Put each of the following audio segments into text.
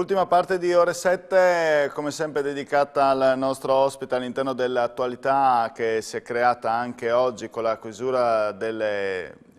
L'ultima parte di Ore 7, come sempre dedicata al nostro ospite all'interno dell'attualità che si è creata anche oggi con la chiusura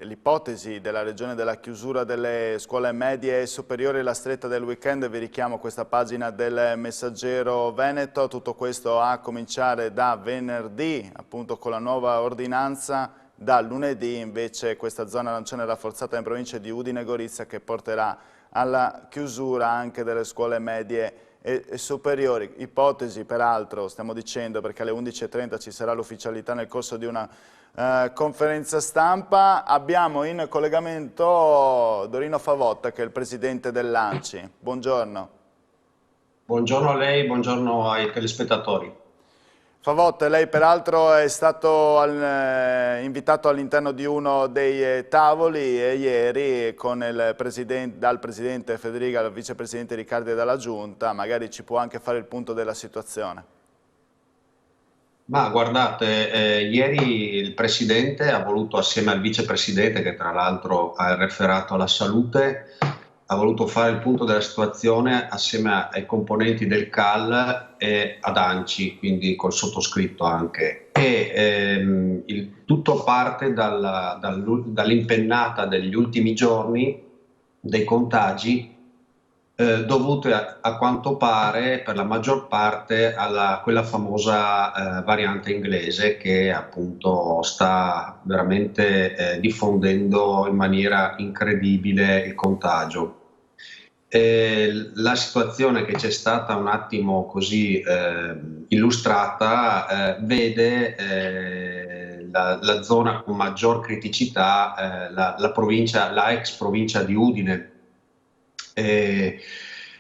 l'ipotesi della regione della chiusura delle scuole medie e superiori, la stretta del weekend. Vi richiamo questa pagina del Messaggero Veneto. Tutto questo a cominciare da venerdì, appunto con la nuova ordinanza. Da lunedì invece questa zona arancione rafforzata in provincia di Udine e Gorizia che porterà alla chiusura anche delle scuole medie e superiori. Ipotesi, peraltro, stiamo dicendo, perché alle 11:30 ci sarà l'ufficialità nel corso di una conferenza stampa. Abbiamo in collegamento Dorino Favotta, che è il presidente dell'ANCI. Buongiorno. Buongiorno a lei, buongiorno ai telespettatori. Favotte, lei peraltro è stato invitato all'interno di uno dei tavoli ieri con dal Presidente Federica al Vicepresidente Riccardi e dalla Giunta. Magari ci può anche fare il punto della situazione. Ma guardate, ieri il Presidente ha voluto, assieme al Vicepresidente, che tra l'altro ha il referato alla salute, ha voluto fare il punto della situazione assieme ai componenti del CAL e ad ANCI, quindi col sottoscritto anche. Tutto parte dall'impennata degli ultimi giorni dei contagi dovute a quanto pare per la maggior parte a quella famosa variante inglese che appunto sta veramente diffondendo in maniera incredibile il contagio. La situazione che c'è stata un attimo così illustrata vede la zona con maggior criticità, la ex provincia di Udine.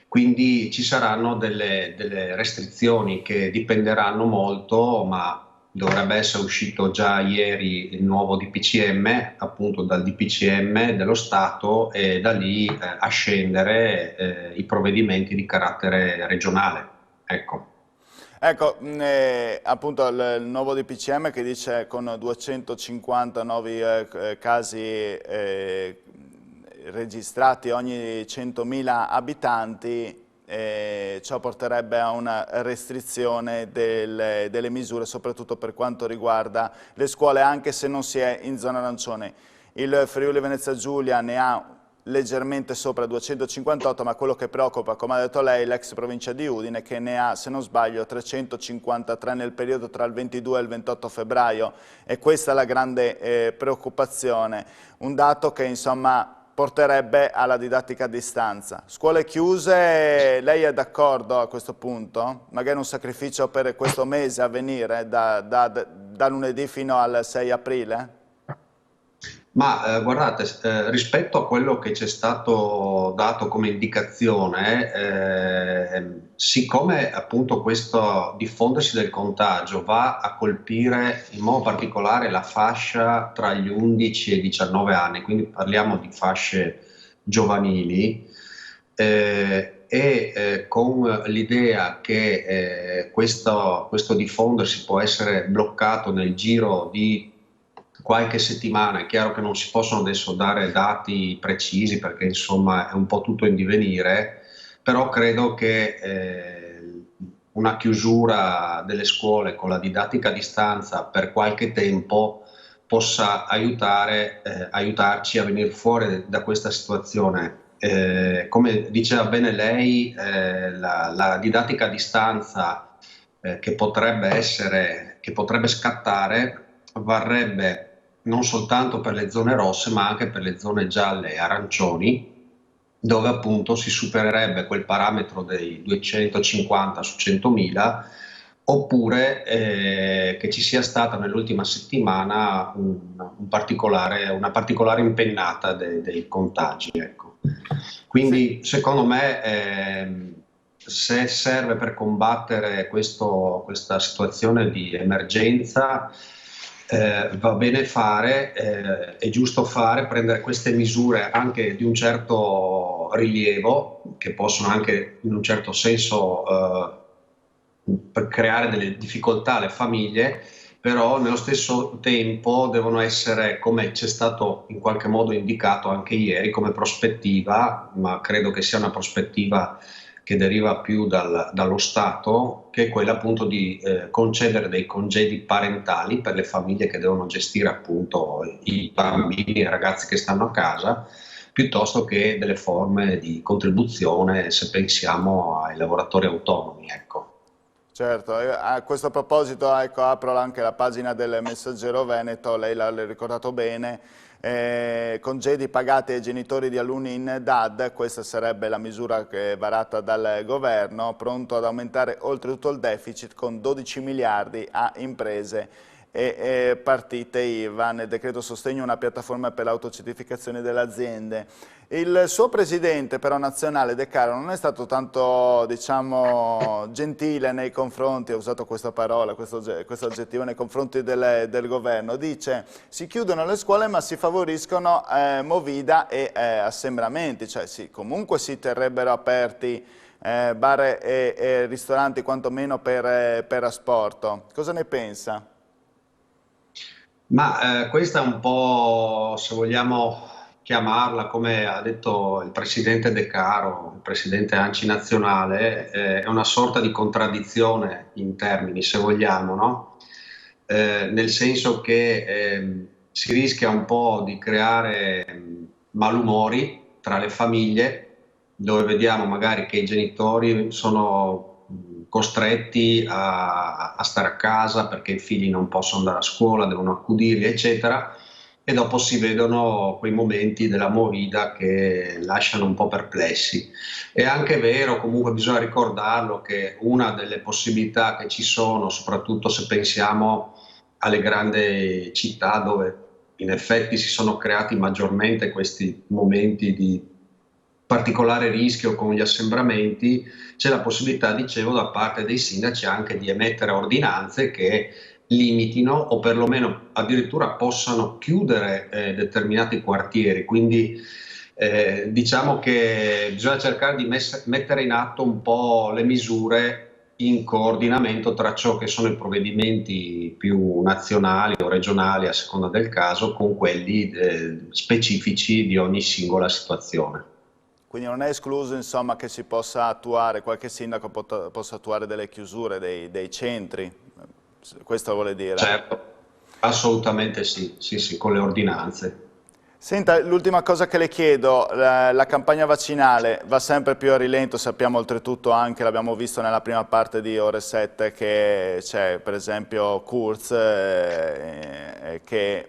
Quindi ci saranno delle restrizioni che dipenderanno molto, ma dovrebbe essere uscito già ieri il nuovo DPCM, appunto dal DPCM dello Stato, e da lì a scendere i provvedimenti di carattere regionale. Ecco. Ecco, appunto il nuovo DPCM che dice con 250 nuovi casi registrati ogni 100.000 abitanti, ciò porterebbe a una restrizione delle misure, soprattutto per quanto riguarda le scuole, anche se non si è in zona arancione. Il Friuli Venezia Giulia ne ha leggermente sopra 258, ma quello che preoccupa, come ha detto lei, l'ex provincia di Udine, che ne ha, se non sbaglio, 353 nel periodo tra il 22 e il 28 febbraio, e questa è la grande preoccupazione, un dato che insomma porterebbe alla didattica a distanza. Scuole chiuse, lei è d'accordo a questo punto? Magari un sacrificio per questo mese a venire, da lunedì fino al 6 aprile? Ma guardate, rispetto a quello che ci è stato dato come indicazione, siccome appunto questo diffondersi del contagio va a colpire in modo particolare la fascia tra gli 11 e i 19 anni, quindi parliamo di fasce giovanili, con l'idea che questo diffondersi può essere bloccato nel giro di qualche settimana. È chiaro che non si possono adesso dare dati precisi perché insomma è un po' tutto in divenire, però credo che una chiusura delle scuole con la didattica a distanza per qualche tempo possa aiutarci a venire fuori da questa situazione. Come diceva bene lei, la didattica a distanza che potrebbe scattare varrebbe non soltanto per le zone rosse, ma anche per le zone gialle e arancioni, dove appunto si supererebbe quel parametro dei 250 su 100.000, oppure che ci sia stata nell'ultima settimana una particolare impennata dei contagi. Ecco. Quindi Sì. secondo me se serve per combattere questa situazione di emergenza, va bene fare, è giusto prendere queste misure anche di un certo rilievo, che possono anche in un certo senso per creare delle difficoltà alle famiglie, però nello stesso tempo devono essere, come c'è stato in qualche modo indicato anche ieri, come prospettiva, ma credo che sia una prospettiva che deriva più dallo Stato, che è quella appunto di concedere dei congedi parentali per le famiglie che devono gestire appunto i bambini e i ragazzi che stanno a casa, piuttosto che delle forme di contribuzione, se pensiamo ai lavoratori autonomi, ecco. Certo, a questo proposito ecco, apro anche la pagina del Messaggero Veneto, lei l'ha ricordato bene, congedi pagati ai genitori di alunni in DAD, questa sarebbe la misura che è varata dal governo, pronto ad aumentare oltretutto il deficit con 12 miliardi a imprese e partite IVA, nel decreto sostegno una piattaforma per l'autocertificazione delle aziende. Il suo presidente però nazionale De Caro non è stato tanto diciamo, gentile nei confronti, ho usato questa parola, questo aggettivo, nei confronti del governo, dice si chiudono le scuole ma si favoriscono movida e assembramenti, cioè comunque si terrebbero aperti bar e ristoranti quantomeno per asporto. Cosa ne pensa? Ma questa è un po', se vogliamo chiamarla, come ha detto il presidente De Caro, il presidente ANCI nazionale, è una sorta di contraddizione in termini, se vogliamo, no? Nel senso che si rischia un po' di creare malumori tra le famiglie, dove vediamo magari che i genitori sono costretti a stare a casa perché i figli non possono andare a scuola, devono accudirli, eccetera, e dopo si vedono quei momenti della movida che lasciano un po' perplessi. È anche vero, comunque bisogna ricordarlo, che una delle possibilità che ci sono, soprattutto se pensiamo alle grandi città dove in effetti si sono creati maggiormente questi momenti di particolare rischio con gli assembramenti, c'è la possibilità, dicevo, da parte dei sindaci anche di emettere ordinanze che limitino o perlomeno addirittura possano chiudere determinati quartieri. Quindi diciamo che bisogna cercare di mettere in atto un po' le misure in coordinamento tra ciò che sono i provvedimenti più nazionali o regionali a seconda del caso con quelli specifici di ogni singola situazione. Quindi non è escluso insomma, che si possa attuare, qualche sindaco possa attuare delle chiusure dei centri, questo vuole dire. Certo, assolutamente sì, sì, sì, con le ordinanze. Senta, l'ultima cosa che le chiedo, la campagna vaccinale va sempre più a rilento, sappiamo oltretutto anche, l'abbiamo visto nella prima parte di Ore 7, che c'è per esempio Kurz che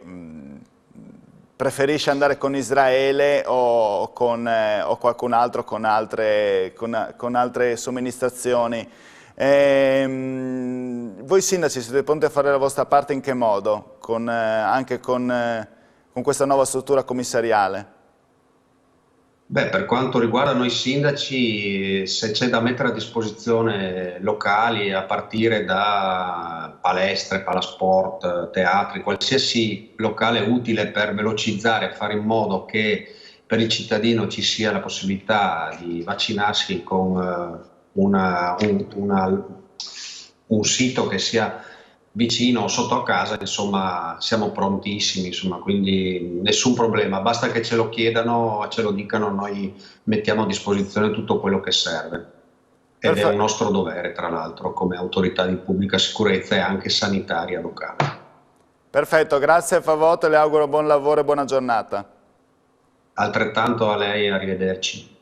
preferisce andare con Israele o qualcun altro con altre somministrazioni. Voi sindaci siete pronti a fare la vostra parte in che modo? Anche con questa nuova struttura commissariale? Beh, per quanto riguarda noi sindaci, se c'è da mettere a disposizione locali a partire da palestre, palasport, teatri, qualsiasi locale utile per velocizzare e fare in modo che per il cittadino ci sia la possibilità di vaccinarsi con un sito che sia vicino o sotto a casa, insomma, siamo prontissimi, insomma, quindi nessun problema, basta che ce lo chiedano, ce lo dicano, noi mettiamo a disposizione tutto quello che serve. Ed è un nostro dovere, tra l'altro, come autorità di pubblica sicurezza e anche sanitaria locale. Perfetto, grazie Favotto, le auguro buon lavoro e buona giornata. Altrettanto a lei, arrivederci.